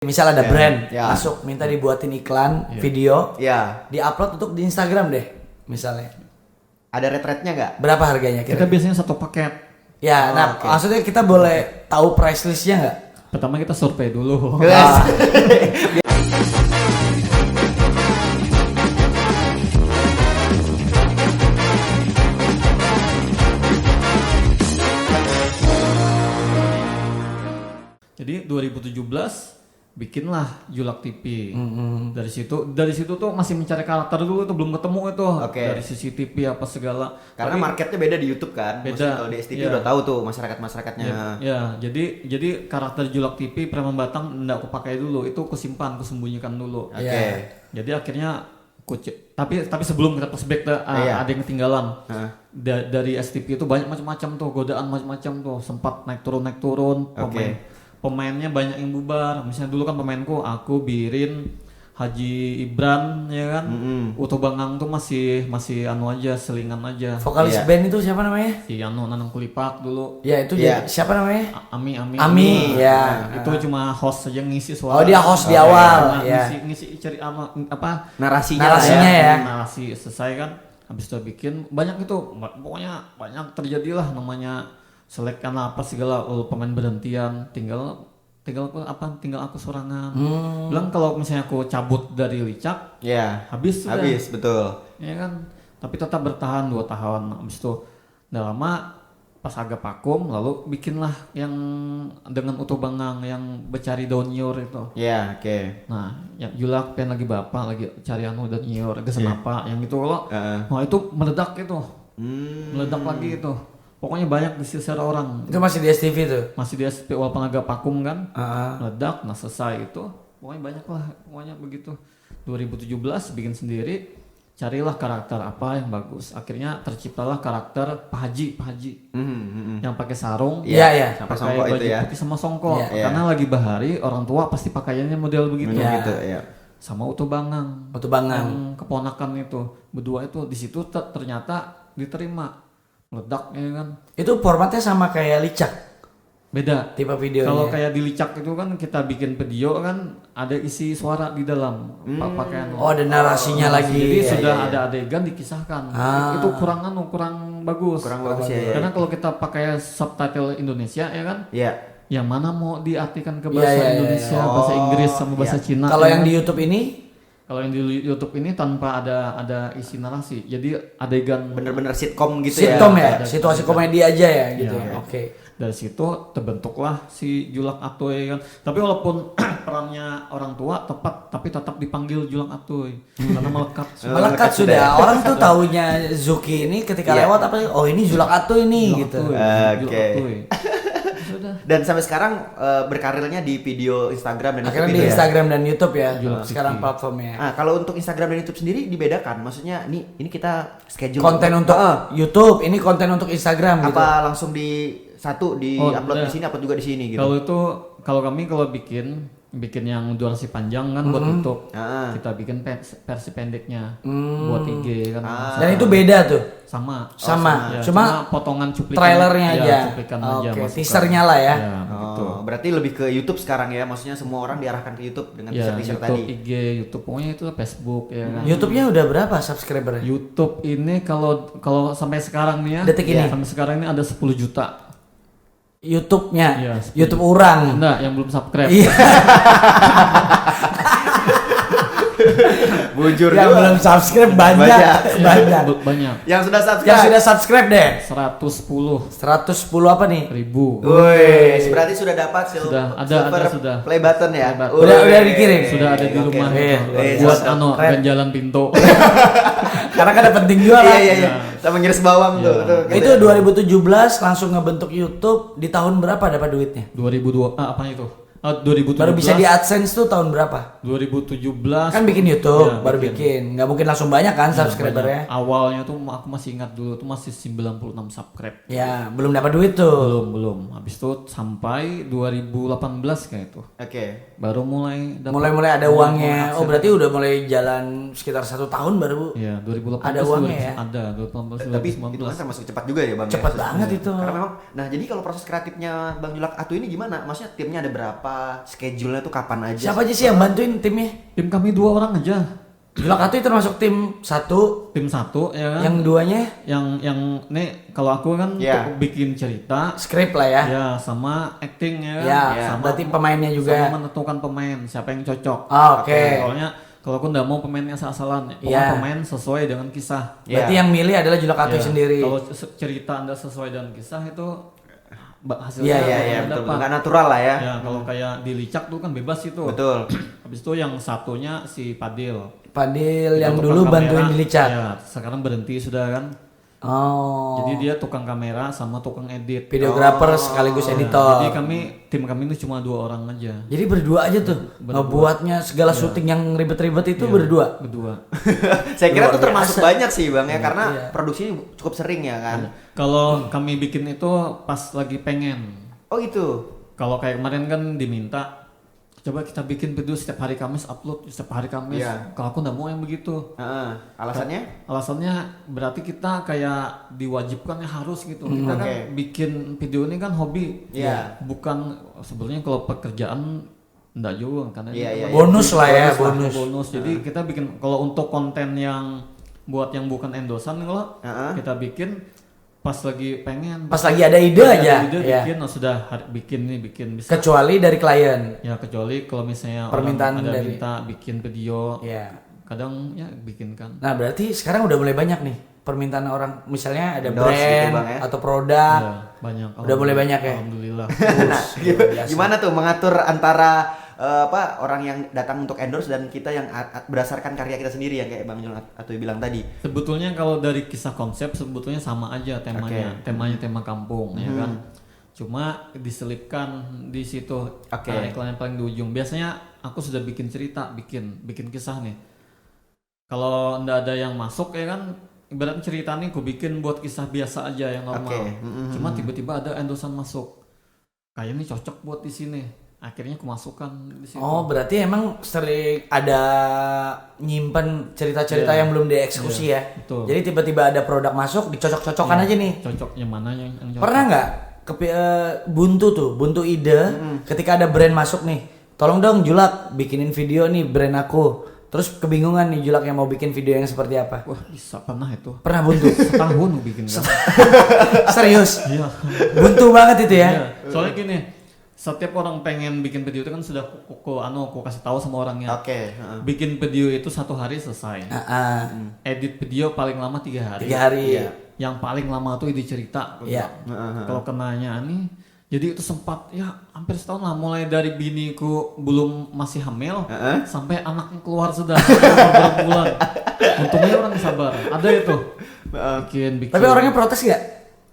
Misal ada brand Ya. masuk minta dibuatin iklan video, Ya. diupload untuk di Instagram deh, misalnya. Ada rate-nya nggak? Berapa harganya Kita kira? biasanya satu paket. Ya, nah oke. maksudnya kita boleh tahu price listnya nggak? Pertama kita survei dulu. Yes. Jadi 2017 bikinlah Julak TV. Dari situ tuh masih mencari karakter dulu tuh, belum ketemu itu. Oke. Dari CCTV apa segala. Karena Tapi- marketnya beda di YouTube kan. Beda. Maksudnya kalau di STV Iya. udah tahu tuh masyarakat-masyarakatnya. Ya, jadi karakter Julak TV Preman Batang nggak aku pakai dulu, itu aku simpan, aku sembunyikan dulu. Oke. Iya. Jadi akhirnya tapi sebelum kita flashback tuh Iya. ada yang ketinggalan. Hah. Dari STP itu banyak macam-macam tuh, godaan macam-macam tuh, sempat naik turun pemainnya banyak yang bubar. Misalnya dulu kan pemainku aku, Birin, Haji Ibran, ya kan. Uto Bangang tuh masih anu aja, selingan aja. Vokalis Iya. band itu siapa namanya? Si Anu Nanang Kulipak dulu. Ya itu Iya. siapa namanya? Ami Ami, ya. Itu cuma host saja ngisi suara. Oh, dia host di Oke. awal, ya. Ngisi cari apa Narasinya, Narasinya lah ya. narasi selesai kan, habis itu bikin banyak itu, pokoknya banyak terjadilah namanya selek kan apa segala, pemain berhentian, tinggal aku sorangan. Bilang kalau misalnya aku cabut dari Licak Ya. habis sudah. Habis, betul. Ya kan, tapi tetap bertahan 2 tahun. Habis itu udah lama pas agak vakum, lalu bikinlah yang dengan Uto Bangang yang Becari Daun Nyiur itu. Ya, oke. Nah, yang Julak pengen lagi bapak lagi cari anu dan nyiur ke senapa yang itu loh. Heeh. Nah, itu meledak itu. Meledak lagi itu. Pokoknya banyak di orang. Itu masih di STV tuh. Masih di SP walaupun agak vakum kan. Heeh. Meledak, nah selesai itu. Pokoknya banyak lah, pokoknya begitu. 2017 bikin sendiri, carilah karakter apa yang bagus. Akhirnya terciptalah karakter Pak Haji. Yang pakai sarung. Iya, iya. Sampai Pakai songkok itu baju ya. putih sama songkok. Iya. Karena lagi bahari, orang tua pasti pakaiannya model begitu. Bener Iya. gitu, ya. Sama Uto Bangang. Uto Bangang. Yang keponakan itu, berdua itu di situ ternyata diterima. Meledak ya kan. Itu formatnya sama kayak Licak, Beda. tipe videonya. Kalau kayak di Licak itu kan kita bikin video kan ada isi suara di dalam pakaian. Oh, ada narasinya lagi. Jadi Iya, sudah iya, iya. ada adegan dikisahkan. Ah. Itu kurang bagus. Kurang bagus ya. Karena kalau kita pakai subtitle Indonesia ya kan, Ya. yang mana mau diartikan ke Iya, bahasa iya, iya, Indonesia, iya. bahasa Inggris sama bahasa Cina. Kalau ya yang kan? di YouTube ini, Kalau yang di YouTube ini tanpa ada isi narasi. Jadi adegan Bener-bener sitkom gitu sitcom ya, ada- situasi ada. komedi aja ya gitu. Iya. Ya. Oke. dari situ terbentuklah si Julak Atoy kan. Tapi walaupun perannya orang tua tapi tetap dipanggil Julak Atoy karena melekat. Melekat sudah. Orang tuh taunya Zuki ini ketika Iya. lewat apa? Oh, ini Julak Atu ini Julak gitu. Atoy, Oke. Julak Atoy. Sudah. Dan sampai sekarang berkarirnya di video Instagram dan Akhirnya YouTube di ya? Instagram dan YouTube ya. Julak Sekarang Zuki. platformnya. Nah, kalau untuk Instagram dan YouTube sendiri dibedakan, maksudnya ini kita schedule Konten untuk YouTube, ini konten untuk Instagram gitu. apa langsung di satu di Oh, upload udah. di sini, upload juga di sini gitu. Kalau kami bikin yang durasi panjang kan buat YouTube. Ah. Kita bikin versi pendeknya buat IG kan. Dan itu beda tuh. Sama. Sama. Ya, Cuma potongan cuplikan trailernya ya, aja. cuplikan aja Oke, masukkan. teasernya lah ya. Ya, begitu. Oh, berarti lebih ke YouTube sekarang ya, maksudnya semua orang diarahkan ke YouTube dengan Ya, teaser-teaser YouTube, tadi. IG, YouTube, pokoknya itu Facebook ya kan. YouTube-nya udah berapa subscribernya? YouTube ini kalau sampai sekarang nih ya, Detik ini? sampai sekarang ini ada 10 juta. YouTube-nya, Iya, YouTube orang. Enggak, yang belum subscribe. Iya. Bujur Yang juga. belum subscribe banyak, Banyak. banyak. Banyak. Yang sudah subscribe. Yang sudah subscribe deh. 110 110 apa nih? ribu. Woi, berarti sudah dapat Sudah, ada, silver sudah. play button ya. Play button. Woi. Udah dikirim? Sudah ada di Oke, rumah oke. Iya. buat Mantap. kan jalan pintu. Karena kan ada penting juga Iya kan. iya iya. Sama ngiris bawang tuh. Iya. tuh, Itu 2017 langsung ngebentuk YouTube. Di tahun berapa dapat duitnya? 2002 apa itu? 2017. Baru bisa di AdSense tuh tahun berapa? 2017. Kan bikin YouTube, Iya, baru bikin. Nggak mungkin langsung banyak kan subscribernya. Awalnya tuh aku masih ingat dulu tuh masih 96 subscribe. Ya, belum dapat duit tuh. Belum. Habis itu sampai 2018 kayak itu. Oke. baru mulai dapat. Mulai ada mulai uangnya. akses. Oh berarti udah mulai jalan sekitar 1 tahun baru. Iya, 2018 Ada uangnya ya? Ada 2018 Tapi 2019. itu kan termasuk cepat juga ya Bang. ya? Cepat banget itu. Karena memang, nah jadi kalau proses kreatifnya Bang Julak Atu ini gimana? Maksudnya timnya ada berapa? Schedule-nya tuh kapan aja? Siapa aja sih yang bantuin timnya? Tim kami 2 orang aja. Julak Atu itu termasuk tim 1, Tim 1 ya kan. yang 2-nya yang nih kalau aku kan Iya. bikin cerita skrip lah ya. ya sama acting ya kan. Ya, sama berarti pemainnya juga. sama menentukan pemain siapa yang cocok. Oh, oke. Soalnya kalau aku nggak mau pemainnya asal-asalan, Iya. pemain sesuai dengan kisah. Berarti Ya. yang milih adalah Julak Atu Ya, sendiri. Kalau cerita Anda sesuai dengan kisah itu hasilnya Iya, Iya, bakal betul. dapat. Nggak natural lah ya. Ya, kalau kayak di Licak tuh kan bebas itu. Betul. Habis itu yang satunya si Padil. Padil yang Tukang dulu kamera. bantuin di Licat. Ya, sekarang berhenti sudah kan. Oh. Jadi dia tukang kamera sama tukang edit. Videografer sekaligus Ya, editor. jadi tim kami itu cuma 2 orang aja. Jadi berdua aja tuh. Ngebuatnya segala syuting yang ribet-ribet itu berdua. Berdua. Saya kira Luar itu termasuk biasa. banyak sih Bang ya karena Iya. produksinya cukup sering ya kan. Kalau kami bikin itu pas lagi pengen. Oh gitu. Kalau kayak kemarin kan diminta coba kita bikin video setiap hari Kamis upload setiap hari Kamis. Iya. Kalau aku nggak mau yang begitu. Heeh. Alasannya? Alasannya berarti kita kayak diwajibkan ya harus gitu. Kita kan Oke. bikin video ini kan hobi. Iya. Bukan sebenarnya kalau pekerjaan enggak juga karena Iya, ini iya, Bonus lah ya, bonus. bonus. Jadi kita bikin kalau untuk konten yang buat yang bukan endosan kalau Heeh. kita bikin pas lagi pengen Pas lagi ada ide aja. ide Ya. bikin bikin nih bikin bisa Kecuali dari klien. ya kecuali kalau misalnya Permintaan orang ada dari- minta bikin video Ya. kadang ya bikin kan. Nah, berarti sekarang udah mulai banyak nih permintaan orang, misalnya ada Endorse brand gitu, Bang, ya. atau produk. Ya, banyak. Udah mulai banyak ya? Alhamdulillah. Nah, gimana tuh mengatur antara orang yang datang untuk endorse dan kita yang berdasarkan karya kita sendiri yang kayak Bang Julak Atu bilang tadi. Sebetulnya kalau dari kisah konsep sebetulnya sama aja temanya. Oke. Temanya tema kampung ya kan. Cuma diselipkan di situ Oke. iklan yang paling di ujung. Biasanya aku sudah bikin cerita, bikin kisah nih. Kalau ndak ada yang masuk ya kan ibarat cerita nih aku bikin buat kisah biasa aja yang normal. Oke. Cuma tiba-tiba ada endosan masuk. Kayaknya ini cocok buat di sini. Akhirnya aku masukkan di situ. Oh, berarti emang sering ada nyimpen cerita-cerita Iya. yang belum dieksekusi ya. betul. Jadi tiba-tiba ada produk masuk, dicocok-cocokkan Iya, aja nih. Cocok yang mana yang cocok. Pernah nggak buntu ide ketika ada brand masuk nih, tolong dong Julak bikinin video nih brand aku, terus kebingungan nih Julak yang mau bikin video yang seperti apa? Wah, bisa pernah itu. Pernah buntu? Setahun aku bikin kan. Serius? Iya. Buntu banget itu ya? Iya. Soalnya gini, setiap orang pengen bikin video itu kan sudah aku kasih tahu sama orangnya. Oke. heeh. Bikin video itu 1 hari selesai. Edit video paling lama 3 hari. 3 hari. Iya. Yang paling lama tuh ide cerita. Iya. Kalau kenanya nih, jadi itu sempat ya hampir setahun lah, mulai dari biniku belum masih hamil sampai anaknya keluar sudah beberapa bulan. Untungnya orang sabar. Ada itu. Bikin. Tapi orangnya protes nggak?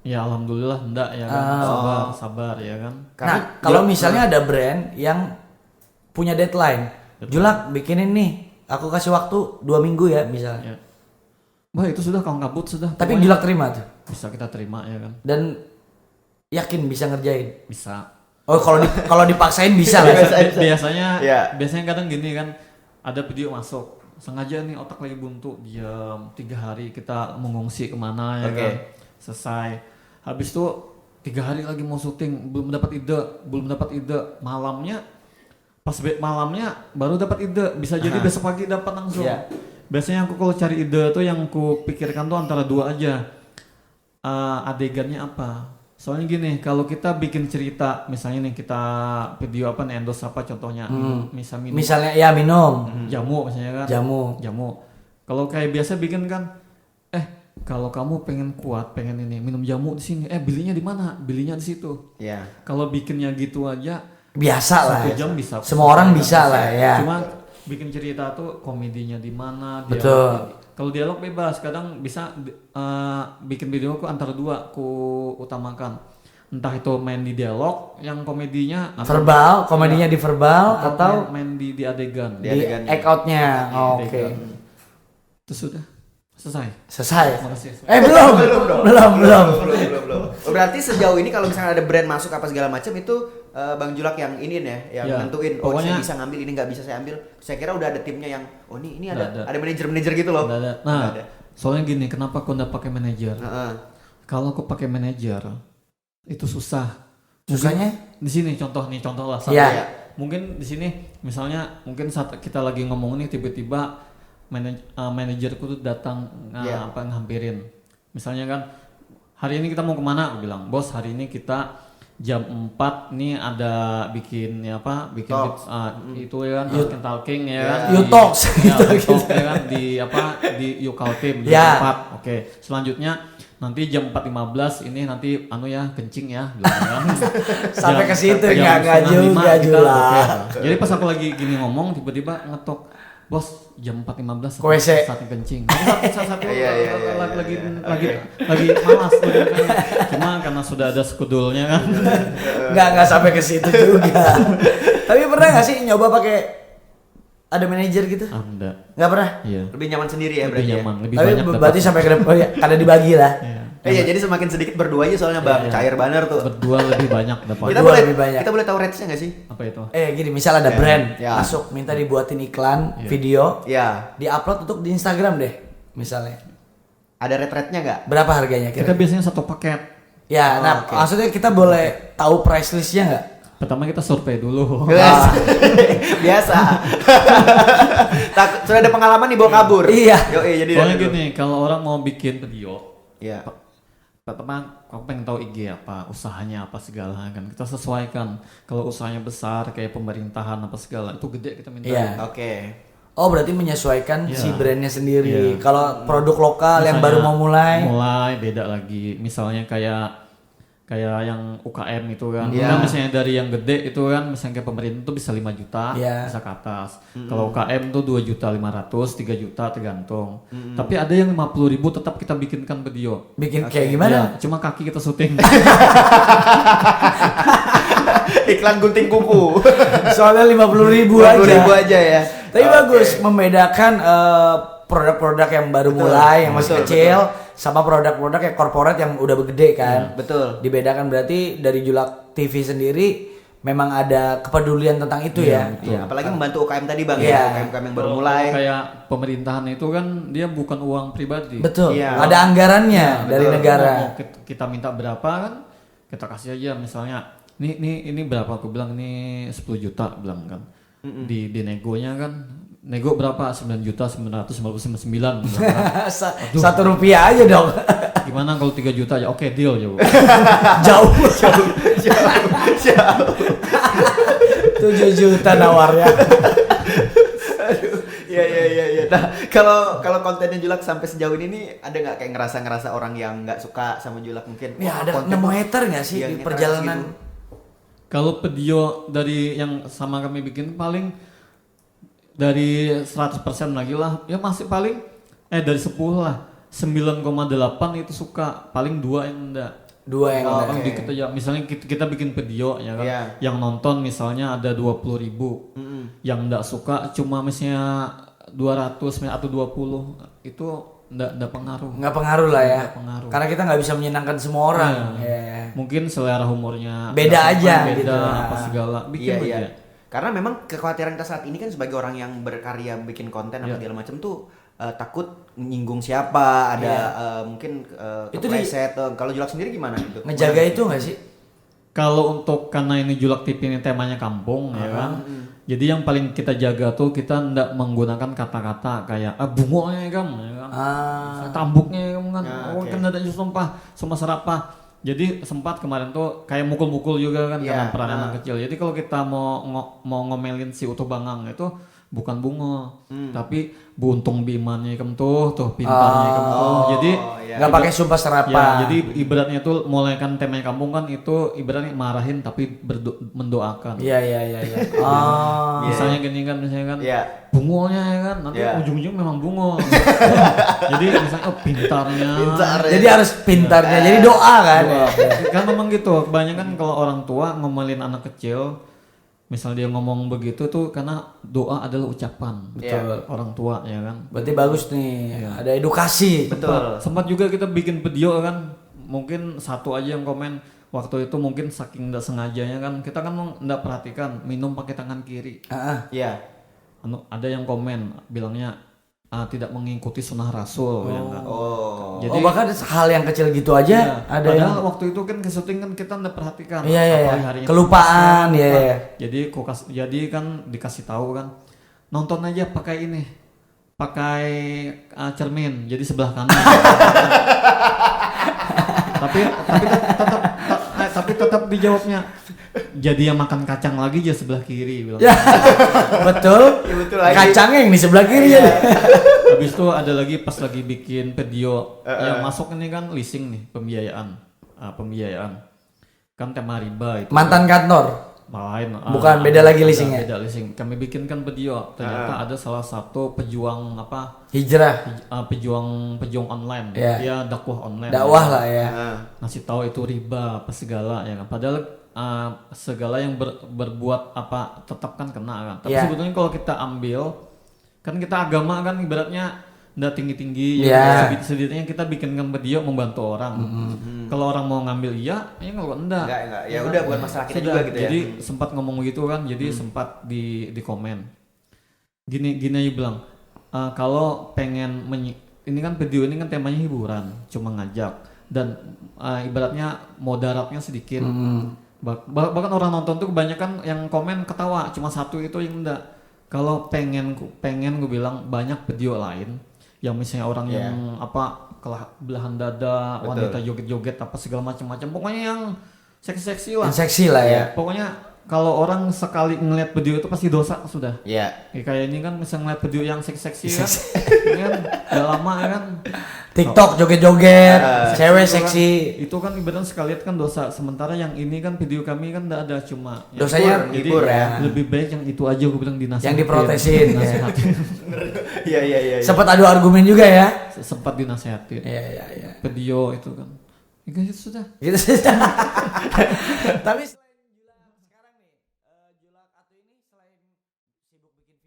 Ya alhamdulillah enggak ya kan. Sabar ya kan. Nah, kalau misalnya ada brand yang punya deadline, Julak bikinin nih, aku kasih waktu 2 minggu ya misalnya. Ya. Wah itu sudah kawan kabut sudah. Tapi Pokoknya Julak terima tuh bisa kita terima ya kan. dan yakin bisa ngerjain. Bisa. Oh, kalau dipaksain bisa lah. Biasanya Iya. biasanya kadang gini kan, ada video masuk sengaja nih otak lagi buntu diam 3 hari kita mengungsi kemana ya Oke. kan, selesai. Habis itu 3 hari lagi mau syuting belum dapat ide malamnya malamnya baru dapat ide, bisa jadi besok pagi dapat langsung. Iya. Biasanya aku kalau cari ide tuh yang aku pikirkan tuh antara 2 aja. Adegannya apa? Soalnya gini, kalau kita bikin cerita, misalnya nih kita video apa nih endorse apa contohnya, minum Misalnya ya minum, jamu misalnya kan. jamu. Kalau kayak biasa bikin kan, kalau kamu pengen kuat, pengen ini minum jamu di sini, belinya di mana? Belinya di situ. Iya. Kalau bikinnya gitu aja, Biasa lah. 1 Ya. jam bisa. Semua orang bisa lah ya. Cuma bikin cerita tuh komedinya di mana, Betul. kalau dialog bebas, kadang bisa bikin video aku antara 2 ku utamakan. Entah itu main di dialog yang komedinya Verbal, komedinya di verbal atau main di adegan. Di di adegannya. act out-nya. Oh, Di oke. adegan. Itu sudah selesai. Selesai. Makasih. Belum. Oh, berarti sejauh ini kalau misalnya ada brand masuk apa segala macam itu Bang Julak yang ini ya, yang Ya, nentuin pokoknya- saya bisa ngambil ini nggak bisa saya ambil. Saya kira udah ada timnya yang ini Nggak ada manajer gitu loh. Nggak ada. Nggak Nah, ada. soalnya gini, kenapa aku nggak pakai manajer? Heeh. Kalau aku pakai manajer itu susah. Susahnya? Di sini contoh lah. Iya. Mungkin di sini misalnya mungkin saat kita lagi ngomong nih tiba-tiba manajerku tuh datang Iya. ngampirin. Misalnya kan hari ini kita mau kemana? Aku bilang, bos hari ini kita jam 4 nih ada bikin Talks. itu ya kan, talking ya kan. You talks. Ya, talk ya kan di Yukaltim jam Ya. 4. Oke, selanjutnya nanti jam 4.15 ini nanti kencing ya bilang kan. Sampai ke situ Jam nggak 4:30 juga kita lah. oke. Jadi pas aku lagi gini ngomong tiba-tiba ngetok, bos jam 4.15 Ke WC. saatnya kencing. Saat itu Iya. lagi malas tuh kan. Cuma karena sudah ada skedulnya kan. Nggak sampai ke situ juga. Tapi pernah nggak sih nyoba pakai ada manajer gitu? Enggak. Nggak pernah. Iya. Lebih nyaman sendiri ya Lebih berarti. nyaman, lebih Tapi banyak berarti dapat. sampai ke depan karena dibagi lah. Iya. Iya, jadi semakin sedikit berdua aja soalnya Bang, Iya. cair banner tuh. Berdua lebih banyak dapat. Berdua lebih banyak. Kita boleh tahu rates-nya nggak sih? Apa itu? Gini, misal ada brand Ya. masuk minta dibuatin iklan video, Iya. di-upload untuk di Instagram deh, misalnya. Ada rate-rate-nya nggak? Berapa harganya Kita kira? biasanya satu paket. Ya, nah oke. maksudnya kita boleh tahu price listnya nggak? Pertama kita survei dulu. Biasa. Sudah ada pengalaman nih bawa kabur. Iya. Jadi Soalnya dari dulu. gini, kalau orang mau bikin video, Iya. pertama aku pengen tahu IG apa, usahanya apa segala kan. Kita sesuaikan. Kalau usahanya besar kayak pemerintahan apa segala, itu gede kita minta. Iya. Oke. Oh, berarti menyesuaikan Iya. si brandnya sendiri. Iya. Kalau produk lokal yang Misalnya baru mau mulai, beda lagi. Misalnya kayak yang UKM itu kan. Iya. Kan misalnya dari yang gede itu kan, misalnya kayak pemerintah itu bisa 5 juta, Iya. bisa ke atas. Kalau UKM tuh 2.500.000, 3 juta tergantung. Tapi ada yang 50.000 tetap kita bikinkan video. bikin kayak gimana? Ya, cuma kaki kita syuting. Iklan gunting kuku. Soalnya 50.000 aja. 20.000 aja ya. Tapi Oke. bagus membedakan produk-produk yang baru mulai, yang masih betul, kecil, sama produk-produk yang corporate yang udah gede kan. Betul. Dibedakan berarti dari Julak TV sendiri memang ada kepedulian tentang itu ya. Iya, apalagi membantu UKM tadi Bang Iya. ya. UKM yang baru mulai. Kayak pemerintahan itu kan dia bukan uang pribadi. Betul. Iya. Ada anggarannya dari betul. negara. Mau kita minta berapa kan, kita kasih aja misalnya. Ini berapa, aku bilang ini 10 juta bilang kan. Di negonya kan, nego berapa? 9.999.000 bilang kan. Rp1 aja dong. Gimana kalau 3 juta ya? Oke, deal ya. Bu. Jauh. Jauh. 7 juta nawarnya. Iya. Nah, kalau kontennya Julak sampai sejauh ini nih ada nggak kayak ngerasa orang yang nggak suka sama Julak mungkin? Ya Wah, ada konten 6 kok- meter nggak sih Iya, di ngetrend perjalanan? gitu. Kalau video dari yang sama kami bikin paling dari 100% lagi lah, ya masih paling dari 10 lah 9,8 itu suka, paling 2 yang enggak. 2 yang Oh, udah. Paling dikit aja. Misalnya kita bikin video ya kan, Iya. yang nonton misalnya ada 20.000, yang enggak suka cuma misalnya 200 atau 20, itu enggak pengaruh. Nggak pengaruh lah ya. Nggak pengaruh. Karena kita nggak bisa menyenangkan semua orang. Iya. Ya. Mungkin selera humornya Beda nggak aja sama, beda gitu. apa segala, bikin Iya. aja. Karena memang kekhawatiran kita saat ini kan sebagai orang yang berkarya bikin konten apa Iya. segala macam tuh takut menyinggung siapa, ada mungkin Itu kepleset. Kalau Julak sendiri gimana gitu? Ngejaga itu nggak sih? Kalau untuk karena ini Julak TV ini temanya kampung ya kan. Jadi yang paling kita jaga tuh kita ndak menggunakan kata-kata kayak bungonya kamu ya kan. Tambuknya kamu kan. Oke. Kan ada sumpah sama serapah. Jadi sempat kemarin tuh kayak mukul-mukul juga kan karena peran anak kecil. Jadi kalau kita mau ngomelin si Utuh Bangang itu bukan bungo, tapi buntung bimannya kamu tuh pintarnya kamu tuh. Jadi iya. Nggak pakai sumpah serapah. ya, jadi ibaratnya tuh mulai kan temanya kampung kan itu ibaratnya marahin tapi mendoakan. Iya. Oh. Misalnya gini kan, misalnya kan Iya. bungonya ya kan, nanti Iya. ujung-ujung memang bungo. Jadi misalnya pintarnya. Pintar ya. Jadi harus pintarnya. Jadi doa kan. Doa. Ya. Kan memang gitu. Kebanyakan kalau orang tua ngomelin anak kecil, misal dia ngomong begitu tuh karena doa adalah ucapan. Betul. Orang tua ya kan. Berarti bagus nih. Ada edukasi. Betul. Sempat juga kita bikin video kan, mungkin satu aja yang komen, waktu itu mungkin saking nggak sengajanya kan kita kan nggak perhatikan minum pakai tangan kiri. Iya. Ada yang komen bilangnya tidak mengikuti sunnah Rasul ya kan. Jadi bahkan hal yang kecil gitu aja ada padahal yang waktu itu kan ke syuting kan kita nggak perhatikan. Iya. Harinya Kelupaan ya. Jadi kan dikasih tahu kan nonton aja pakai ini. Pakai cermin jadi sebelah kanan. tapi tetap dijawabnya jadi yang makan kacang lagi aja sebelah kiri bilang. Ya, betul. Ya, betul lagi. Kacangnya yang di sebelah kiri ya. Habis itu ada lagi pas lagi bikin video yang masuk ini kan leasing nih pembiayaan kan tema riba itu. Mantan kantor. Lain. Bukan, beda lagi leasingnya. Beda leasing. Kami bikinkan video. Ternyata ada salah satu pejuang Hijrah. Pejuang online. Yeah. Dia dakwah online. Dakwah lah ya. Ngasih tahu itu riba apa segala ya kan. Padahal segala yang berbuat apa tetap kan kena kan. Tapi sebetulnya kalau kita ambil kan kita agama kan ibaratnya nggak tinggi-tinggi ya sedikitnya kita bikinkan video membantu orang. Kalau orang mau ngambil ya kalau enggak. Ya udah bukan masalah kita juga gitu ya. Jadi sempat ngomong gitu kan, jadi sempat di komen. Gini aja bilang, kalau pengen ini kan video ini kan temanya hiburan, cuma ngajak dan ibaratnya moderatnya sedikit. Bahkan orang nonton tuh kebanyakan yang komen ketawa, cuma satu itu yang enggak. Kalau pengen gue bilang banyak video lain yang misalnya orang yang belahan dada, wanita joget-joget apa segala macam-macam, pokoknya yang seksi-seksi lah. Yang seksi lah ya. Pokoknya kalau orang sekali ngeliat video itu pasti dosa sudah. Iya. Kayak ini kan misalnya ngeliat video yang seksi-seksi kan, ini kan udah lama ya kan. TikTok joget-joget, cewek seksi. Itu kan ibaratnya sekali lihat kan dosa. Sementara yang ini kan video kami kan enggak ada cuma dosanya hibur ya. Lebih baik yang itu aja gue bilang dinasihatin. Yang diprotesin. Iya. Sempat adu argumen juga ya. Sempat dinasehatin. Iya. Video itu kan. Ya, itu sudah. Gitu. Tapi